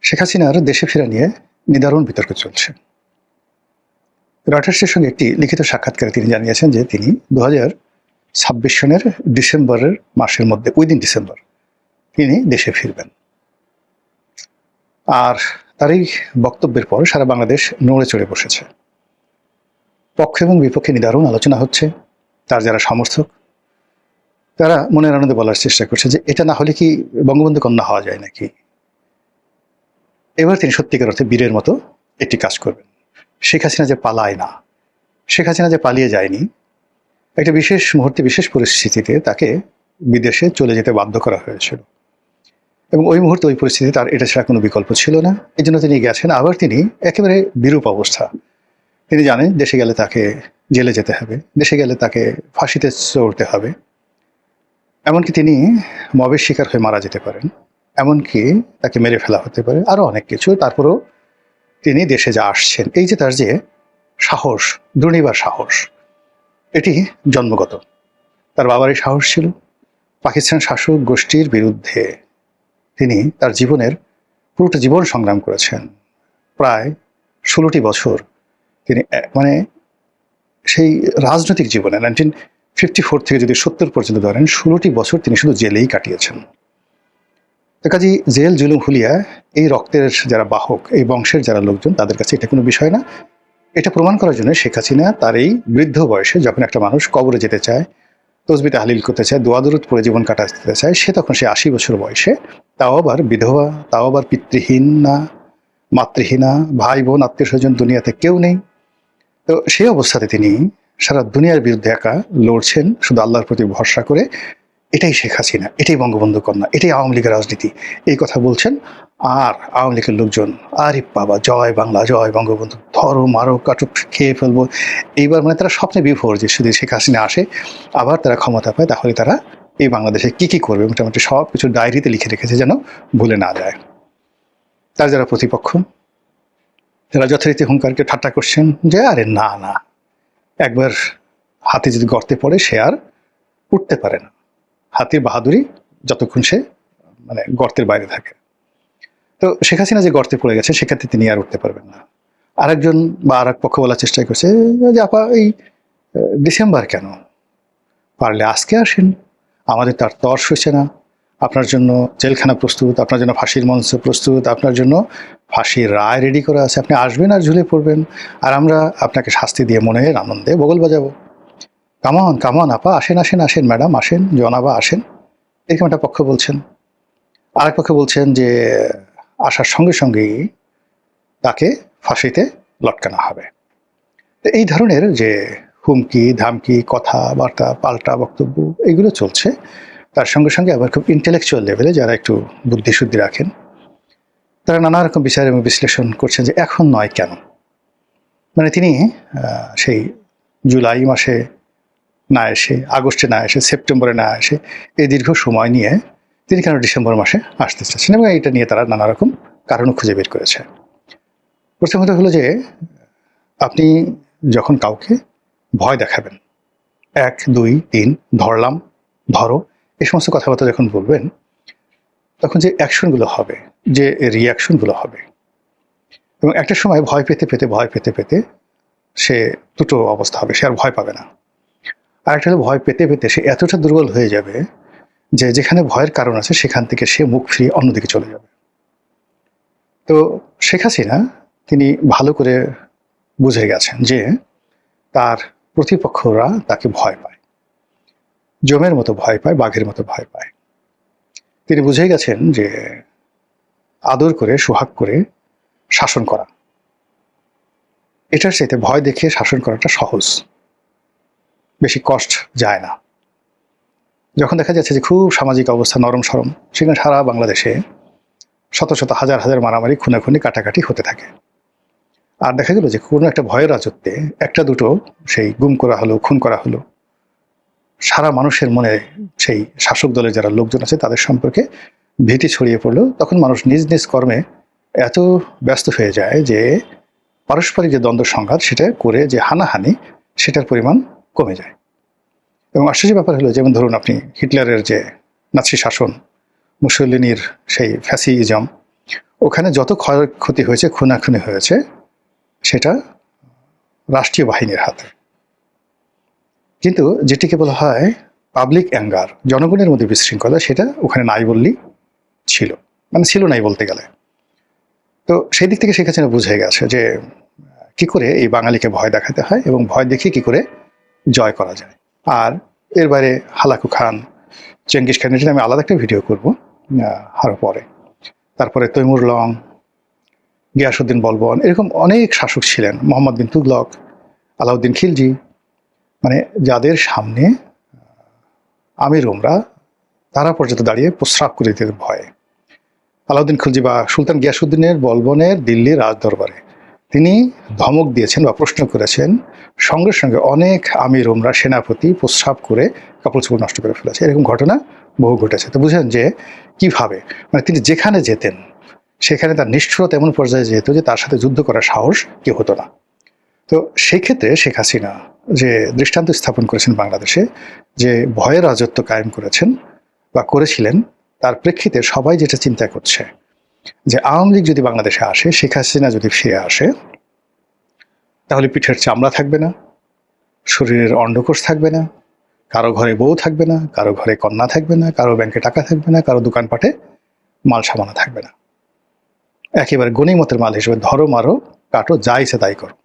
শেখ হাসিনার দেশে ফেরা নিয়ে নিদারুণ বিতর্ক চলছে। রয়টার্সের সঙ্গে একটি লিখিত সাক্ষাৎকারে তিনি জানিয়েছেন যে তিনি 2026 সনের ডিসেম্বরের মাসের মধ্যে উইদিন ডিসেম্বর তিনি দেশে ফিরবেন। আর তার এই বক্তব্যের পর সারা বাংলাদেশ নড়ে চড়ে বসেছে। পক্ষ এবং বিপক্ষে নিদারুণ আলোচনা হচ্ছে। তার যারা সমর্থক তারা মনের আনন্দে বলার চেষ্টা করছে যে এটা না হলে কি বঙ্গবন্ধু কন্যা হওয়া যায় নাকি। এবার তিনি সত্যিকার অর্থে বীরের মতো একটি কাজ করবেন। শেখ হাসিনা যে পালায় না, শেখ হাসিনা যে পালিয়ে যায়নি, একটা বিশেষ মুহূর্তে বিশেষ পরিস্থিতিতে তাকে বিদেশে চলে যেতে বাধ্য করা হয়েছিল এবং ওই মুহূর্তে ওই পরিস্থিতি তার এটা ছাড়া কোনো বিকল্প ছিল না। এই জন্য তিনি গেছেন। আবার তিনি একেবারে বিরূপ অবস্থা। তিনি জানেন দেশে গেলে তাকে জেলে যেতে হবে, দেশে গেলে তাকে ফাঁসিতে চড়তে হবে, এমনকি তিনি মবের শিকার হয়ে মারা যেতে পারেন, এমনকি তাকে মেরে ফেলা হতে পারে, আরও অনেক কিছু। তারপরেও তিনি দেশে যা আসছেন, এই যে তার যে সাহস, দুর্নিবার সাহস, এটি জন্মগত। তার বাবারই সাহস ছিল। পাকিস্তান শাসক গোষ্ঠীর বিরুদ্ধে তিনি তার জীবনের পুরোটা জীবন সংগ্রাম করেছেন। প্রায় 16টি বছর তিনি মানে সেই রাজনৈতিক জীবনে 1954 থেকে যদি 70 পর্যন্ত ধরেন 16টি বছর তিনি শুধু জেলেই কাটিয়েছেন। তো কাজী জেল জুলুম হুলিয়া এই রক্তের যারা বাহক, এই বংশের যারা লোকজন, তাদের কাছে এটা কোনো বিষয় না। এটা প্রমাণ করার জন্য শেখ হাসিনা তার এই বৃদ্ধ বয়সে যখন একটা মানুষ কবরে যেতে চায়, তসবি তাহলিল করতে চায়, দোয়া দরুদ পড়ে জীবন কাটাতে চায়, সে তখন সে 80 বছর বয়সে, তাও আবার বিধবা, তাও আবার পিতৃহীন না, মাতৃহীনা, ভাই বোন আত্মীয় স্বজন দুনিয়াতে কেউ নেই। তো সেই অবস্থাতে তিনি সারা দুনিয়ার বিরুদ্ধে একা লড়ছেন শুধু আল্লাহর প্রতি ভরসা করে। এটাই শেখ হাসিনা, এটাই বঙ্গবন্ধু কন্যা, এটাই আওয়ামী লীগের রাজনীতি, এই কথা বলছেন। আর আওয়ামী লীগের লোকজন আরে বাবা জয় বাংলা, জয় বঙ্গবন্ধু, ধরো মারো কাটুক খেয়ে ফেলবো। এইবার মানে তারা স্বপ্নে বিভোর যে শুধু শেখ হাসিনা আসে, আবার তারা ক্ষমতা পায়, তাহলে তারা এই বাংলাদেশে কি কি করবে মোটামুটি সব কিছু ডায়েরিতে লিখে রেখেছে যেন ভুলে না যায়। তার যারা প্রতিপক্ষ তারা যথারীতি হুঙ্কারকে ঠাট্টা করছেন যে আরে না না, একবার হাতি যদি গর্তে পড়ে সে আর উঠতে পারে না। হাতির বাহাদুরি যতক্ষণ সে মানে গর্তের বাইরে থাকে। তো শেখ হাসিনা যে গর্তে পড়ে গেছে সেক্ষেত্রে তিনি আর উঠতে পারবেন না। আরেকজন বা আর এক পক্ষ বলার চেষ্টা করছে যে আপা এই ডিসেম্বর কেন, পারলে আজকে আসেন, আমাদের তার তর্স হয়েছে না। আপনার জন্য জেলখানা প্রস্তুত, আপনার জন্য ফাঁসির মঞ্চ প্রস্তুত, আপনার জন্য ফাঁসির রায় রেডি করা আছে। আপনি আসবেন আর ঝুলে পড়বেন, আর আমরা আপনাকে শাস্তি দিয়ে মনের আনন্দে বগল বাজাবো। কামন কামন আপা, আসেন আসেন আসেন ম্যাডাম, আসেন জনাবা, আসেন। এরকম একটা পক্ষ বলছেন। আরেক পক্ষ বলছেন যে আসার সঙ্গে সঙ্গেই তাকে ফাঁসিতে লটকানো হবে। তো এই ধরনের যে হুমকি ধামকি, কথাবার্তা, পাল্টা বক্তব্য, এগুলো চলছে। তার সঙ্গে সঙ্গে আবার খুব ইন্টেলেকচুয়াল লেভেলে যারা একটু বুদ্ধিশুদ্ধি রাখেন, তারা নানা রকম বিচার এবং বিশ্লেষণ করছেন যে এখন নয় কেন। মানে তিনি সেই জুলাই মাসে না এসে, আগস্টে না এসে, সেপ্টেম্বরে না এসে, এই দীর্ঘ সময় নিয়ে তিনি কেন ডিসেম্বর মাসে আসতে চাচ্ছেন, এবং এটা নিয়ে তারা নানা রকম কারণও খুঁজে বের করেছে। প্রথমত হলো যে আপনি যখন কাউকে ভয় দেখাবেন, 1 2 3 ধরলাম, ধরো, এই সমস্ত কথাবার্তা যখন বলবেন, তখন যে অ্যাকশনগুলো হবে, যে রিয়াকশনগুলো হবে, এবং একটা সময় ভয় পেতে পেতে ভয় পেতে পেতে সে দুটো অবস্থা হবে, সে আর ভয় পাবে না। আর একটা হলো ভয় পেতে পেতে সে এতটা দুর্বল হয়ে যাবে যে যেখানে ভয়ের কারণ আছে সেখান থেকে সে মুখ ফিরিয়ে অন্যদিকে চলে যাবে। তো শেখ হাসিনা তিনি ভালো করে বুঝে গেছেন যে তার প্রতিপক্ষরা তাকে ভয় পায়, জমের মতো ভয় পায়, বাঘের মতো ভয় পায়। তিনি বুঝে গেছেন যে আদর করে, সোহাগ করে শাসন করা, এটার চাইতে ভয় দেখিয়ে শাসন করাটা সহজ, বেশি কষ্ট যায় না। যখন দেখা যাচ্ছে যে খুব সামাজিক অবস্থা নরম সরম, সেখানে সারা বাংলাদেশে শত শত হাজার হাজার মারামারি, খুনাখুনি, কাটাকাটি হতে থাকে। আর দেখা গেল যে কোনো একটা ভয়ের রাজত্বে একটা দুটো সেই গুম করা হলো, খুন করা হলো, সারা মানুষের মনে সেই শাসক দলের যারা লোকজন আছে তাদের সম্পর্কে ভীতি ছড়িয়ে পড়লো। তখন মানুষ নিজ নিজ কর্মে এত ব্যস্ত হয়ে যায় যে পারস্পরিক যে দ্বন্দ্ব সংঘাত সেটা করে যে হানাহানি, সেটার পরিমাণ কমে যায়। এবং আশ্চর্য ব্যাপার হলো, যেমন ধরুন আপনি হিটলারের যে নাৎসি শাসন, মুসোলিনির সেই ফ্যাসিজম, ওখানে যত ক্ষয়ক্ষতি হয়েছে, খুনাখুনি হয়েছে, সেটা রাষ্ট্রীয় বাহিনীর হাতে। কিন্তু যেটিকে বলা হয় পাবলিক অ্যাঙ্গার, জনগণের মধ্যে বিশৃঙ্খলা, সেটা ওখানে নাই বললেই ছিল, মানে ছিল নাই বলতে গেলে। তো সেই দিক থেকে শেখ হাসিনা বুঝে গেছে যে কি করে এই বাঙালিকে ভয় দেখাতে হয় এবং ভয় দেখিয়ে কি করে জয় করা যায়। আর এর বাইরে হালাকু খান, চেঙ্গিস খান, এটা আমি আলাদা একটা ভিডিও করবো আরো পরে। তারপরে তৈমুর লং, গিয়াসউদ্দিন বলবন, এরকম অনেক শাসক ছিলেন, মোহাম্মদ বিন তুগলক, আলাউদ্দিন খিলজি, মানে যাদের সামনে আমির উমরা তারা পর্যন্ত দাঁড়িয়ে প্রস্রাব করে দিতে ভয়ে। আলাউদ্দিন খিলজি বা সুলতান গিয়াসউদ্দিনের বলবনের দিল্লির রাজদরবারে তিনি ধমক দিয়েছেন বা প্রশ্ন করেছেন, সঙ্গে সঙ্গে অনেক আমির উমরা, সেনাপতি প্রস্রাব করে কাপড় চোপড় নষ্ট করে ফেলেছে। এরকম ঘটনা বহু ঘটেছে। তো বুঝলেন যে কিভাবে, মানে তিনি যেখানে যেতেন সেখানে তার নিষ্ঠুরতা এমন পর্যায়ে যেত যে তার সাথে যুদ্ধ করার সাহস কেউ হতো না। তো সেই ক্ষেত্রে শেখ হাসিনা যে দৃষ্টান্ত স্থাপন করেছেন বাংলাদেশে, যে ভয়ের রাজত্ব কায়েম করেছেন বা করেছিলেন, তার প্রেক্ষিতে সবাই যেটা চিন্তা করছে যে আওয়ামী লীগ যদি বাংলাদেশে আসে, শেখ হাসিনা যদি ফিরে আসে, তাহলে পিঠের চামড়া থাকবে না, শরীরের অন্ডকোষ থাকবে না, কারো ঘরে বউ থাকবে না, কারো ঘরে কন্যা থাকবে না, কারো ব্যাংকে টাকা থাকবে না, কারো দোকানপাটে মাল সামানা থাকবে না। একেবারে গণিমতের মাল হিসেবে ধরো, মারো, কাটো, যা ইচ্ছে তাই করো,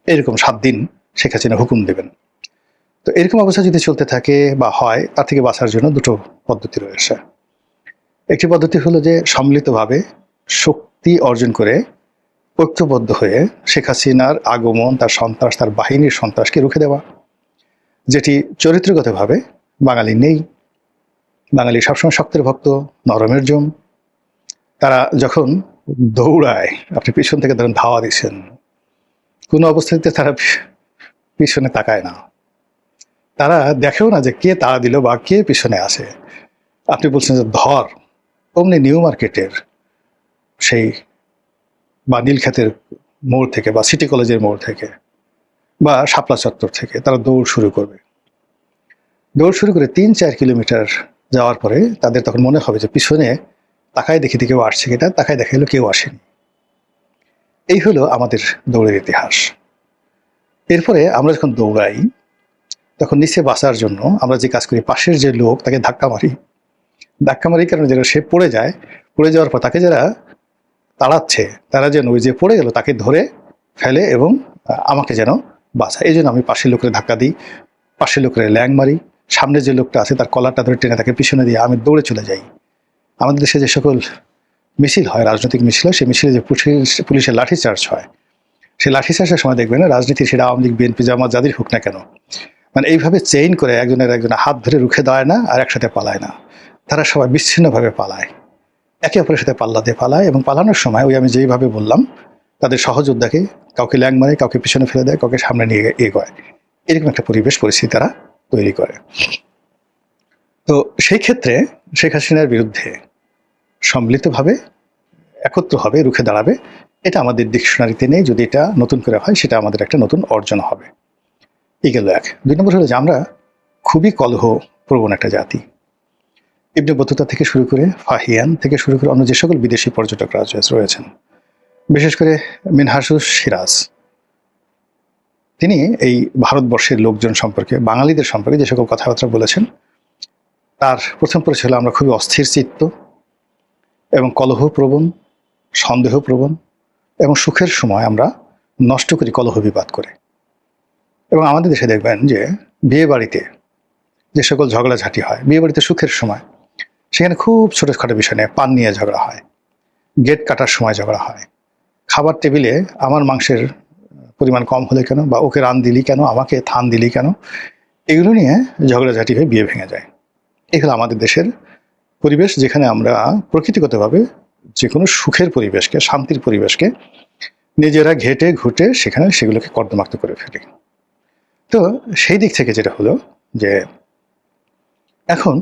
এরকম 7 দিন শেখ হাসিনা হুকুম দেবেন। তো এরকম অবস্থা যদি চলতে থাকে বা হয়, তার থেকে বাঁচার জন্য দুটো পদ্ধতি রয়েছে। একটি পদ্ধতি হলো যে সম্মিলিতভাবে শক্তি অর্জন করে ঐক্যবদ্ধ হয়ে শেখ হাসিনার আগমন, তার সন্ত্রাস, তার বাহিনীর সন্ত্রাসকে রুখে দেওয়া, যেটি চরিত্রগতভাবে বাঙালি নেই। বাঙালি সবসময় শক্তের ভক্ত, নরমের জম। তারা যখন দৌড়ায়, আপনি পিছন থেকে ধরেন ধাওয়া দিচ্ছেন, কোনো অবস্থাতে তারা পিছনে তাকায় না, তারা দেখেও না যে কে তাড়া দিল বা কে পিছনে আসে। আপনি বলছেন যে ধর, অমনি নিউ মার্কেটের সেই বা নীলক্ষেতের মোড় থেকে বা সিটি কলেজের মোড় থেকে বা শাপলা চত্বর থেকে তারা দৌড় শুরু করবে। দৌড় শুরু করে 3-4 কিলোমিটার যাওয়ার পরে তাদের তখন মনে হবে যে পিছনে তাকায় দেখি কেউ আসছে কিনা, তাকায় দেখা গেলো কেউ আসেনি। এই হলো আমাদের দৌড়ের ইতিহাস। এরপরে আমরা যখন দৌড়াই, তখন নিচে বাঁচার জন্য আমরা যে কাজ করি, পাশের যে লোক তাকে ধাক্কা মারি। ধাক্কা মারি কারণে যেন সে পড়ে যায়, পড়ে যাওয়ার পর তাকে যারা তাড়াচ্ছে তারা যেন ওই যে পড়ে গেল তাকে ধরে ফেলে এবং আমাকে যেন বাঁচায়। এই জন্য আমি পাশের লোকের ধাক্কা দিই, পাশের লোকের ল্যাং মারি, সামনে যে লোকটা আছে তার কলারটা ধরে টেনে তাকে পিছনে দিয়ে আমি দৌড়ে চলে যাই। আমাদের দেশে যে সকল মিছিল হয়, রাজনৈতিক মিছিল হয়, সেই মিছিলে যে পুলিশের লাঠিচার্জ হয়, সেই লাঠিচার্জের সময় দেখবেন না, রাজনীতি সেটা আওয়ামী লীগ, বিএনপি, জামাত যাদের হোক না কেন, মানে এইভাবে চেইন করে একজনের হাত ধরে রুখে দেয় না আর একসাথে পালায় না, তারা সবাই বিচ্ছিন্নভাবে পালায়, একে অপরের সাথে পাল্লা দিয়ে পালায়। এবং পালানোর সময় ওই আমি যেইভাবে বললাম, তাদের সহযোদ্ধাকে কাউকে ল্যাং মারে, কাউকে পিছনে ফেলে দেয়, কাউকে সামনে নিয়ে এগোয়, এরকম একটা পরিবেশ পরিস্থিতি তারা তৈরি করে। তো সেই ক্ষেত্রে শেখ হাসিনার বিরুদ্ধে সম্মিলিতভাবে একত্র হবে, রুখে দাঁড়াবে, এটা আমাদের ডিকশনারিতে নেই। যদি এটা নতুন করে হয়, সেটা আমাদের একটা নতুন অর্জন হবে। এই গেল এক। 2 নম্বর হলো যে আমরা খুবই কলহ প্রবণ একটা জাতি। ইবনে বতুতা থেকে শুরু করে, ফাহিয়ান থেকে শুরু করে অন্য যে সকল বিদেশি পর্যটকরা রয়েছেন, বিশেষ করে মিনহাসুস সিরাজ, তিনি এই ভারতবর্ষের লোকজন সম্পর্কে, বাঙালিদের সম্পর্কে যে সকল কথাবার্তা বলেছেন, তার প্রথম পরিচয় হলো আমরা খুবই অস্থির চিত্ত এবং কলহপ্রবণ, সন্দেহপ্রবণ এবং সুখের সময় আমরা নষ্ট করি কলহ বিবাদ করে। এবং আমাদের দেশে দেখবেন যে বিয়ে বাড়িতে যে সকল ঝগড়াঝাটি হয়, বিয়ে বাড়িতে সুখের সময়, সেখানে খুব ছোটোখাটো বিষয় নিয়ে পান নিয়ে ঝগড়া হয়, গেট কাটার সময় ঝগড়া হয়, খাবার টেবিলে আমার মাংসের পরিমাণ কম হলে কেন, বা ওকে রান দিলি কেন, আমাকে থান দিলি কেন, এগুলো নিয়ে ঝগড়াঝাটি হয়ে বিয়ে ভেঙে যায়। এই হলো আমাদের দেশের পরিবেশ, যেখানে আমরা প্রকৃতিগতভাবে যে কোনো সুখের পরিবেশকে, শান্তির পরিবেশকে নিজেরা ঘেটে ঘুটে সেখানে সেগুলোকে কর্দমাক্ত করে ফেলি। তো সেই দিক থেকে যেটা হলো যে এখন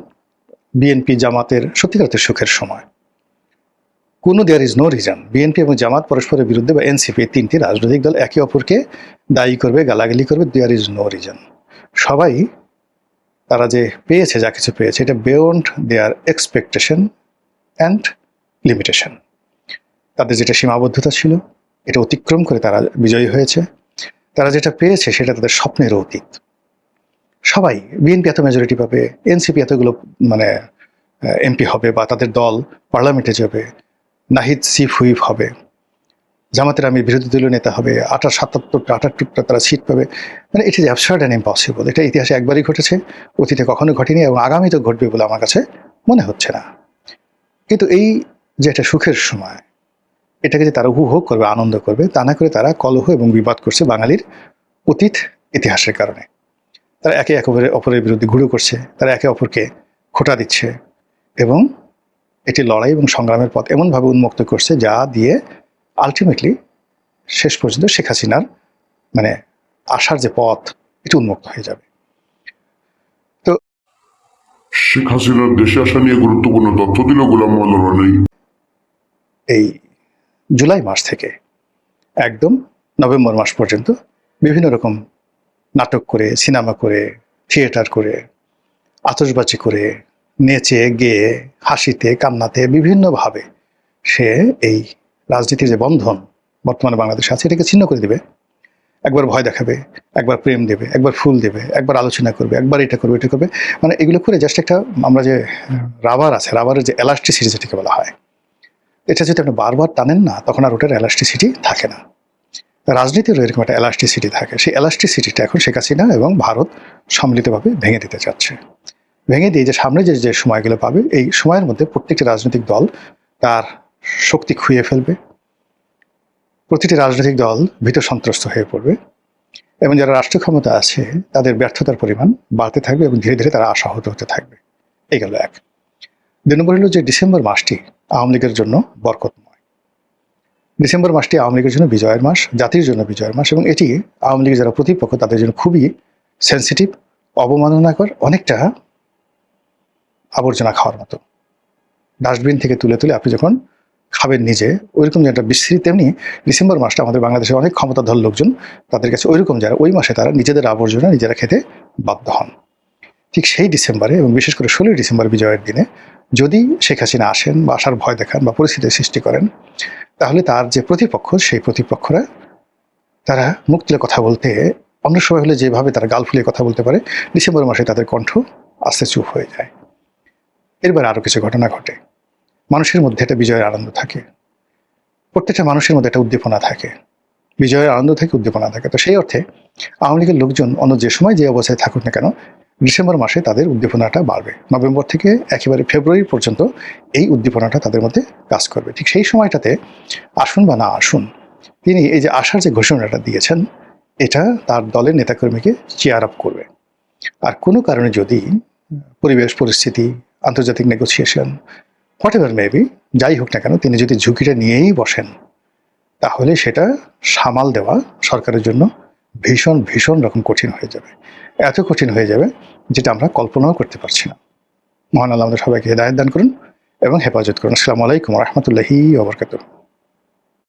বিএনপি জামাতের সত্যিকারের সুখের সময়, কোনো there is no reason BNP এবং জামাত পরস্পরের বিরুদ্ধে বা এনসিপি, 3টি রাজনৈতিক দল একে অপরকে দায়ী করবে, গালাগালি করবে, দেয়ার ইজ নো রিজন। সবাই তারা যে পেয়েছে, যা কিছু পেয়েছে, এটা beyond there expectation and limitation. তাদের যেটা সীমাবদ্ধতা ছিল এটা অতিক্রম করে তারা বিজয়ী হয়েছে। তারা যেটা পেয়েছে সেটা তাদের স্বপ্নের অতীত। সবাই, বিএনপি এত মেজরিটি পাবে, এনসিপি এতগুলো মানে এমপি হবে বা তাদের দল পার্লামেন্টে যাবে, নাহিদ চিফ হুইপ হবে, জামাতের আমি বিরোধী দলীয় নেতা হবে, 78টা তারা সিট পাবে। মানে it is absurd and impossible. এটা ইতিহাসে একবারই ঘটেছে, অতীতে কখনো ঘটেনি এবং আগামীতে ঘটবে বলে আমার কাছে মনে হচ্ছে না। কিন্তু এই যে একটা সুখের সময়, এটাকে যে তারা উপভোগ করবে, আনন্দ করবে, তা না করে তারা কলহ এবং বিবাদ করছে বাঙালির অতীত ইতিহাসের কারণে। তারা একে অপরের বিরুদ্ধে ঘুরে করছে, তারা একে অপরকে খোঁটা দিচ্ছে এবং এটি লড়াই এবং সংগ্রামের পথ এমনভাবে উন্মুক্ত করছে যা দিয়ে আলটিমেটলি শেষ পর্যন্ত শেখ হাসিনার মানে আসার যে পথ এটি উন্মুক্ত হয়ে যাবে। তো শেখ হাসিনার দেশে আসা নিয়ে গুরুত্বপূর্ণ তথ্য দিল গোলাম মাওলানা আলী। এই জুলাই মাস থেকে একদম নভেম্বর মাস পর্যন্ত বিভিন্ন রকম নাটক করে, সিনেমা করে, থিয়েটার করে, আতশবাজি করে, নেচে গেয়ে, হাসিতে কান্নাতে বিভিন্নভাবে সে এই রাজনীতির যে বন্ধন বর্তমানে বাংলাদেশে আছে এটাকে ছিন্ন করে দেবে। একবার ভয় দেখাবে, একবার প্রেম দেবে, একবার ফুল দেবে, একবার আলোচনা করবে, একবার এটা করবে, এটা করবে। মানে এগুলো করে জাস্ট একটা, আমরা যে রাবার আছে, রাবারের যে এলাস্টিসিটি যেটাকে বলা হয়, এটা যদি আপনি বারবার টানেন না, তখন আর ওটার এলাস্টিসিটি থাকে না। রাজনীতিরও এরকম একটা এলাস্টিসিটি থাকে। সেই এলাস্টিসিটিটা এখন শেখ হাসিনা এবং ভারত সম্মিলিতভাবে ভেঙে দিতে চাচ্ছে। ভেঙে দিয়ে যে সামনে যে সময়গুলো পাবে, এই সময়ের মধ্যে প্রত্যেকটি রাজনৈতিক দল তার শক্তি খুইয়ে ফেলবে, প্রতিটি রাজনৈতিক দল ভীত সন্ত্রস্ত হয়ে পড়বে এবং যারা রাষ্ট্র ক্ষমতা আছে তাদের ব্যর্থতার পরিমাণ বাড়তে থাকবে এবং ধীরে ধীরে তারা আশাহত হতে থাকবে। এই গেল এক। 2 নম্বর হলো যে ডিসেম্বর মাসটি আওয়ামী লীগের জন্য বরকতময়। ডিসেম্বর মাসটি আওয়ামী লীগের জন্য বিজয়ের মাস, জাতির জন্য বিজয়ের মাস এবং এটি আওয়ামী লীগের যারা প্রতিপক্ষ তাদের জন্য খুবই সেন্সিটিভ, অবমাননাকর, অনেকটা আবর্জনা খাওয়ার মতো। ডাস্টবিন থেকে তুলে তুলে আপনি যখন খাবেন নিজে, ওইরকম যে একটা বিশ্রী, তেমনি ডিসেম্বর মাসটা আমাদের বাংলাদেশের অনেক ক্ষমতাধর লোকজন তাদের কাছে ওইরকম যারা ওই মাসে তারা নিজেদের আবর্জনা নিজেরা খেতে বাধ্য হন। ঠিক সেই ডিসেম্বরে এবং বিশেষ করে 16 ডিসেম্বর বিজয়ের দিনে যদি শেখ হাসিনা আসেন বা আসার ভয় দেখান বা পরিস্থিতির সৃষ্টি করেন, তাহলে তার যে প্রতিপক্ষ সেই প্রতিপক্ষরা তারা মুখ তুলে কথা বলতে, অন্য সময় হলে যেভাবে তারা গাল ফুলিয়ে কথা বলতে পারে, ডিসেম্বর মাসে তাদের কণ্ঠ আস্তে চুপ হয়ে যায়। এরপর আরও কিছু ঘটনা ঘটে। মানুষের মধ্যে একটা বিজয়ের আনন্দ থাকে, প্রত্যেকটা মানুষের মধ্যে একটা উদ্দীপনা থাকে, বিজয়ের আনন্দ থেকে উদ্দীপনা থাকে। তো সেই অর্থে আওয়ামী লীগের লোকজন অন্য যে সময় যে অবস্থায় থাকুক না কেন, ডিসেম্বর মাসে তাদের উদ্দীপনাটা বাড়বে। নভেম্বর থেকে একেবারে ফেব্রুয়ারি পর্যন্ত এই উদ্দীপনাটা তাদের মধ্যে কাজ করবে। ঠিক সেই সময়টাতে আসুন বা না আসুন, তিনি এই যে আসার যে ঘোষণাটা দিয়েছেন, এটা তার দলের নেতাকর্মীকে চেয়ার আপ করবে। আর কোনো কারণে যদি পরিবেশ পরিস্থিতি, আন্তর্জাতিক নেগোসিয়েশন, হোয়াট এভার মেবি, যাই হোক না কেন, তিনি যদি ঝুঁকিটা নিয়েই বসেন, তাহলে সেটা সামাল দেওয়া সরকারের জন্য ভীষণ ভীষণ রকম কঠিন হয়ে যাবে। এত কঠিন হয়ে যাবে যেটা আমরা কল্পনাও করতে পারছি না। মহান আল্লাহ আমাদের সবাইকে হেদায়েত দান করুন এবং হেফাজত করুন। আসসালামু আলাইকুম ওয়া রাহমাতুল্লাহি ওয়া বারাকাতুহু।